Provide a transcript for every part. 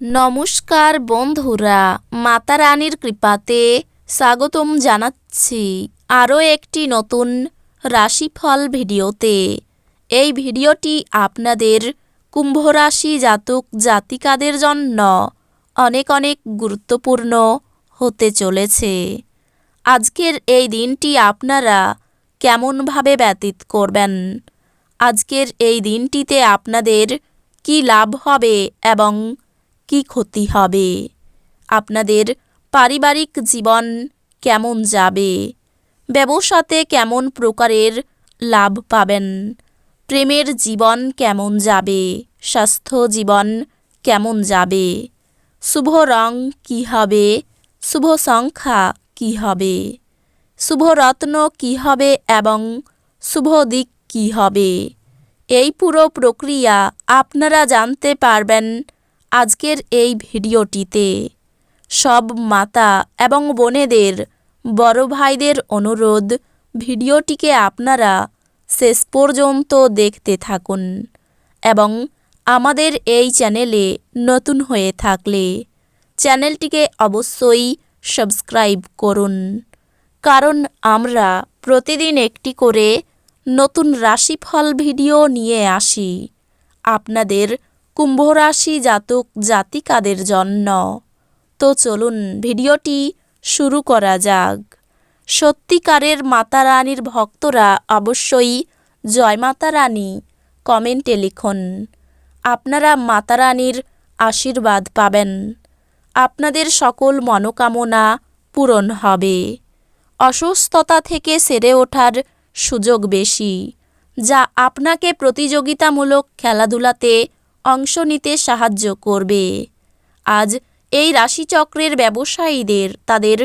নমস্কার বন্ধুরা, মাতা রানীর কৃপাতে স্বাগতম জানাচ্ছি আরও একটি নতুন রাশিফল ভিডিওতে। এই ভিডিওটি আপনাদের কুম্ভ রাশি জাতক জাতিকাদের জন্য অনেক অনেক গুরুত্বপূর্ণ হতে চলেছে। আজকের এই দিনটি আপনারা কেমনভাবে ব্যতীত করবেন, আজকের এই দিনটিতে আপনাদের কি লাভ হবে এবং কি ক্ষতি হবে, আপনাদের পারিবারিক জীবন কেমন যাবে, ব্যবসাতে কেমন প্রকারের লাভ পাবেন, প্রেমের জীবন কেমন যাবে, স্বাস্থ্য জীবন কেমন যাবে, শুভ রং কী হবে, শুভ সংখ্যা কী হবে, শুভ রত্ন কী হবে এবং শুভ দিক কী হবে, এই পুরো প্রক্রিয়া আপনারা জানতে পারবেন আজকের এই ভিডিওটিতে। সব মাতা এবং বোনেদের, বড় ভাইদের অনুরোধ, ভিডিওটিকে আপনারা শেষ পর্যন্ত দেখতে থাকুন এবং আমাদের এই চ্যানেলে নতুন হয়ে থাকলে চ্যানেলটিকে অবশ্যই সাবস্ক্রাইব করুন, কারণ আমরা প্রতিদিন একটি করে নতুন রাশিফল ভিডিও নিয়ে আসি আপনাদের কুম্ভ রাশি জাতক জাতিকাদের জন্য। তো চলুন ভিডিওটি শুরু করা যাক। সত্যিকারের মাতা রানীর ভক্তরা অবশ্যই জয় মাতা রানী কমেন্টে লিখুন। আপনারা মাতা রানীর আশীর্বাদ পাবেন, আপনাদের সকল মনোকামনা পূরণ হবে, অসুস্থতা থেকে সেরে ওঠার সুযোগ বেশি, যা আপনাকে প্রতিযোগিতামূলক খেলাধুলাতে অংশ নিতে সাহায্য করবে। আজ এই রাশিচক্রের ব্যবসায়ীদের তাদের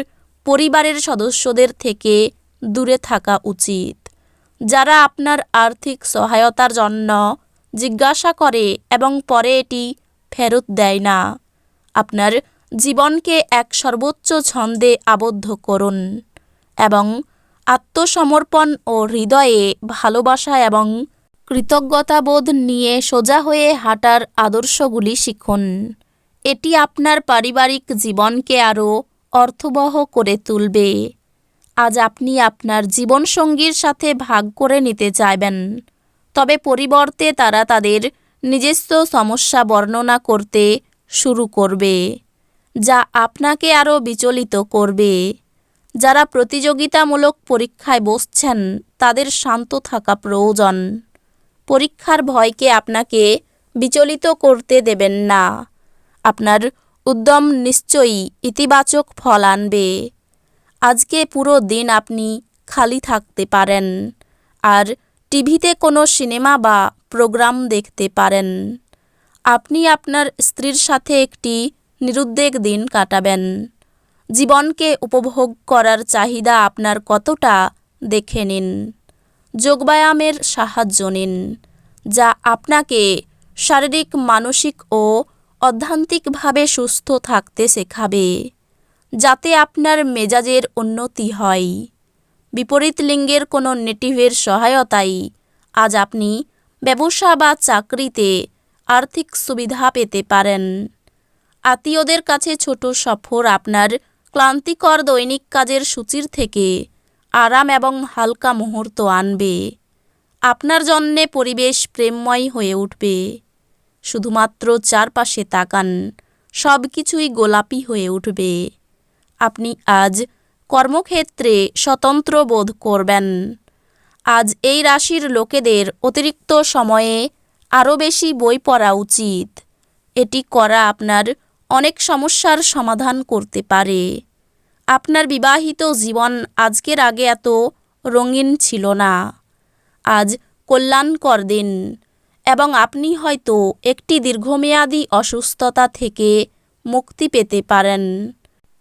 পরিবারের সদস্যদের থেকে দূরে থাকা উচিত, যারা আপনার আর্থিক সহায়তার জন্য জিজ্ঞাসা করে এবং পরে এটি ফেরত দেয় না। আপনার জীবনকে এক সর্বোচ্চ ছন্দে আবদ্ধ করুন এবং আত্মসমর্পণ ও হৃদয়ে ভালোবাসা এবং কৃতজ্ঞতাবোধ নিয়ে সোজা হয়ে হাঁটার আদর্শগুলি শিখুন। এটি আপনার পারিবারিক জীবনকে আরও অর্থবহ করে তুলবে। আজ আপনি আপনার জীবনসঙ্গীর সাথে ভাগ করে নিতে চাইবেন, তবে পরিবর্তে তারা তাদের নিজস্ব সমস্যা বর্ণনা করতে শুরু করবে, যা আপনাকে আরও বিচলিত করবে। যারা প্রতিযোগিতামূলক পরীক্ষায় বসছেন তাদের শান্ত থাকা প্রয়োজন। পরীক্ষার ভয়কে আপনাকে বিচলিত করতে দেবেন না। আপনার উদ্যম নিশ্চয়ই ইতিবাচক ফল আনবে। আজকে পুরো দিন আপনি খালি থাকতে পারেন আর টিভিতে কোনো সিনেমা বা প্রোগ্রাম দেখতে পারেন। আপনি আপনার স্ত্রীর সাথে একটি নিরুদ্বেগ দিন কাটাবেন। জীবনকে উপভোগ করার চাহিদা আপনার কতটা দেখে নিন। যোগব্যায়ামের সাহায্য নিন, যা আপনাকে শারীরিক, মানসিক ও অধ্যাত্মিকভাবে সুস্থ থাকতে শেখাবে, যাতে আপনার মেজাজের উন্নতি হয়। বিপরীত লিঙ্গের কোনো নেটিভের সহায়তায় আজ আপনি ব্যবসা বা চাকরিতে আর্থিক সুবিধা পেতে পারেন। আত্মীয়দের কাছে ছোট সফর আপনার ক্লান্তিকর দৈনিক কাজের সূচির থেকে আরাম এবং হালকা মুহূর্ত আনবে। আপনার জন্যে পরিবেশ প্রেমময় হয়ে উঠবে। শুধুমাত্র চারপাশে তাকান, সব কিছুই গোলাপি হয়ে উঠবে। আপনি আজ কর্মক্ষেত্রে স্বতন্ত্র বোধ করবেন। আজ এই রাশির লোকেদের অতিরিক্ত সময়ে আরও বেশি বই পড়া উচিত। এটি করা আপনার অনেক সমস্যার সমাধান করতে পারে। আপনার বিবাহিত জীবন আজকের আগে এত রঙিন ছিল না। আজ কল্যাণকর দিন এবং আপনি হয়তো একটি দীর্ঘমেয়াদী অসুস্থতা থেকে মুক্তি পেতে পারেন।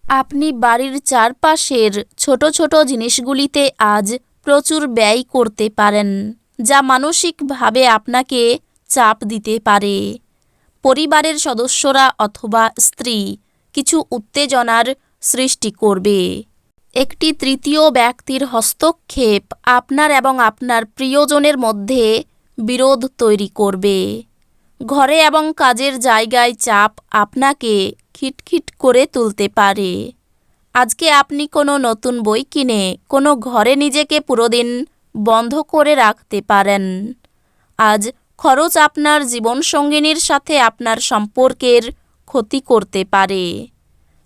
আপনি বাড়ির চারপাশের ছোট ছোট জিনিসগুলিতে আজ প্রচুর ব্যয় করতে পারেন, যা মানসিকভাবে আপনাকে চাপ দিতে পারে। পরিবারের সদস্যরা অথবা স্ত্রী কিছু উত্তেজনার সৃষ্টি করবে। একটি তৃতীয় ব্যক্তির হস্তক্ষেপ আপনার এবং আপনার প্রিয়জনের মধ্যে বিরোধ তৈরি করবে। ঘরে এবং কাজের জায়গায় চাপ আপনাকে খিটখিট করে তুলতে পারে। আজকে আপনি কোনো নতুন বই কিনে কোনো ঘরে নিজেকে পুরো দিন বন্ধ করে রাখতে পারেন। আজ খরচ আপনার জীবনসঙ্গিনীর সাথে আপনার সম্পর্কের ক্ষতি করতে পারে।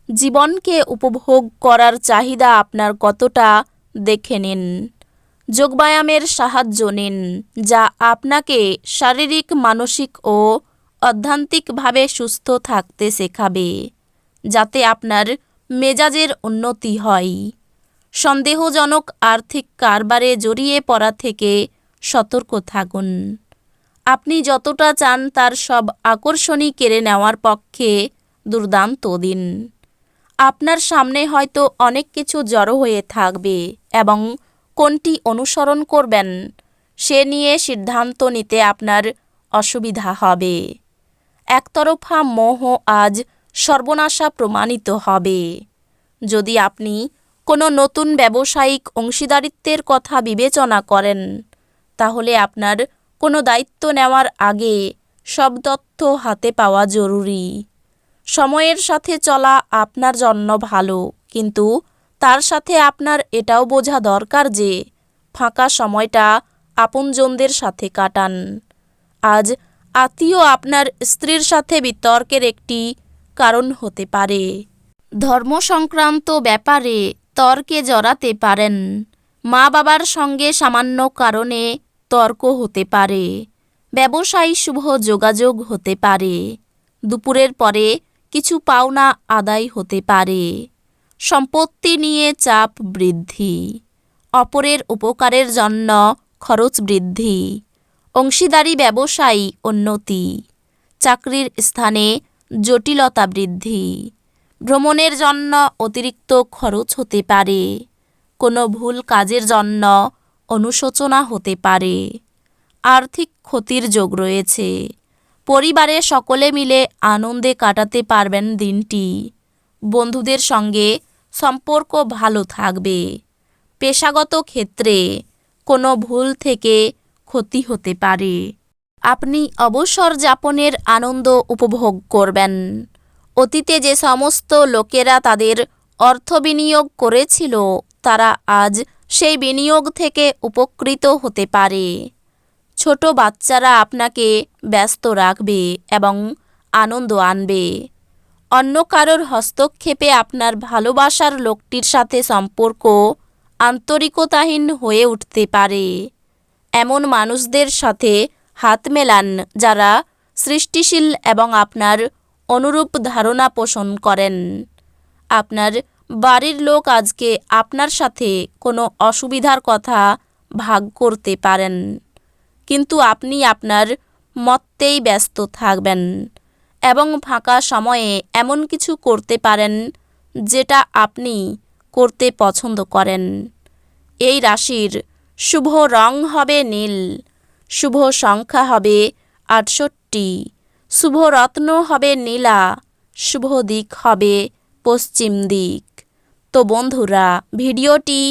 জীবনকে উপভোগ করার চাহিদা আপনার কতটা দেখে নিন। যোগব্যায়ামের সাহায্য নিন, যা আপনাকে শারীরিক, মানসিক ও আধ্যাত্মিকভাবে সুস্থ থাকতে শেখাবে, যাতে আপনার মেজাজের উন্নতি হয়। সন্দেহজনক আর্থিক কারবারে জড়িয়ে পড়া থেকে সতর্ক থাকুন। আপনি যতটা চান তার সব আকর্ষণই কেড়ে নেওয়ার পক্ষে দুর্দান্ত দিন। আপনার সামনে হয়তো অনেক কিছু জড়ো হয়ে থাকবে এবং কোনটি অনুসরণ করবেন সে নিয়ে সিদ্ধান্ত নিতে আপনার অসুবিধা হবে। একতরফা মোহ আজ সর্বনাশা প্রমাণিত হবে। যদি আপনি কোনো নতুন ব্যবসায়িক অংশীদারিত্বের কথা বিবেচনা করেন, তাহলে আপনার কোনো দায়িত্ব নেওয়ার আগে সব তথ্য হাতে পাওয়া জরুরি। সময়ের সাথে চলা আপনার জন্য ভালো, কিন্তু তার সাথে আপনার এটাও বোঝা দরকার যে ফাঁকা সময়টা আপনজনদের সাথে কাটান। আজ আত্মীয় আপনার স্ত্রীর সাথে বিতর্কের একটি কারণ হতে পারে। ধর্ম সংক্রান্ত ব্যাপারে তর্কে জড়াতে পারেন। মা বাবার সঙ্গে সামান্য কারণে তর্ক হতে পারে। ব্যবসায়ী শুভ যোগাযোগ হতে পারে। দুপুরের পরে কিছু পাওনা আদায় হতে পারে। সম্পত্তি নিয়ে চাপ বৃদ্ধি। অপরের উপকারের জন্য খরচ বৃদ্ধি। অংশীদারি ব্যবসায়ী উন্নতি। চাকরির স্থানে জটিলতা বৃদ্ধি। ভ্রমণের জন্য অতিরিক্ত খরচ হতে পারে। কোনো ভুল কাজের জন্য অনুশোচনা হতে পারে। আর্থিক ক্ষতির যোগ রয়েছে। পরিবারে সকলে মিলে আনন্দে কাটাতে পারবেন দিনটি। বন্ধুদের সঙ্গে সম্পর্ক ভালো থাকবে। পেশাগত ক্ষেত্রে কোনো ভুল থেকে ক্ষতি হতে পারে। আপনি অবসর যাপনের আনন্দ উপভোগ করবেন। অতীতে যে সমস্ত লোকেরা তাদের অর্থ বিনিয়োগ করেছিল, তারা আজ সেই বিনিয়োগ থেকে উপকৃত হতে পারে। ছোট বাচ্চারা আপনাকে ব্যস্ত রাখবে এবং আনন্দ আনবে। অন্য কারোর হস্তক্ষেপে আপনার ভালোবাসার লোকটির সাথে সম্পর্ক আন্তরিকতাহীন হয়ে উঠতে পারে। এমন মানুষদের সাথে হাত মেলান যারা সৃষ্টিশীল এবং আপনার অনুরূপ ধারণা পোষণ করেন। আপনার বাড়ির লোক আজকে আপনার সাথে কোনো অসুবিধার কথা ভাগ করতে পারেন, কিন্তু আপনি আপনার মতেই ব্যস্ত থাকবেন এবং ফাঁকা সময়ে এমন কিছু করতে পারেন যেটা আপনি করতে পছন্দ করেন। এই রাশির শুভ রং হবে নীল, শুভ সংখ্যা হবে 68, শুভ রত্ন হবে নীলা, শুভ দিক হবে পশ্চিম দিক। তো বন্ধুরা, ভিডিওটি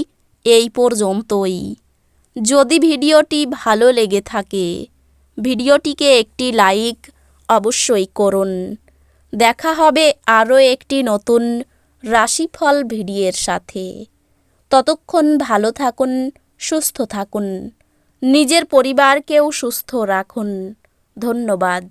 এই পর্যন্তই। যদি ভিডিওটি ভালো লেগে থাকে, ভিডিওটিকে একটি লাইক অবশ্যই করুন। দেখা হবে আরও একটি নতুন রাশিফল ভিডিওর সাথে। ততক্ষণ ভালো থাকুন, সুস্থ থাকুন, নিজের পরিবারকেও সুস্থ রাখুন। ধন্যবাদ।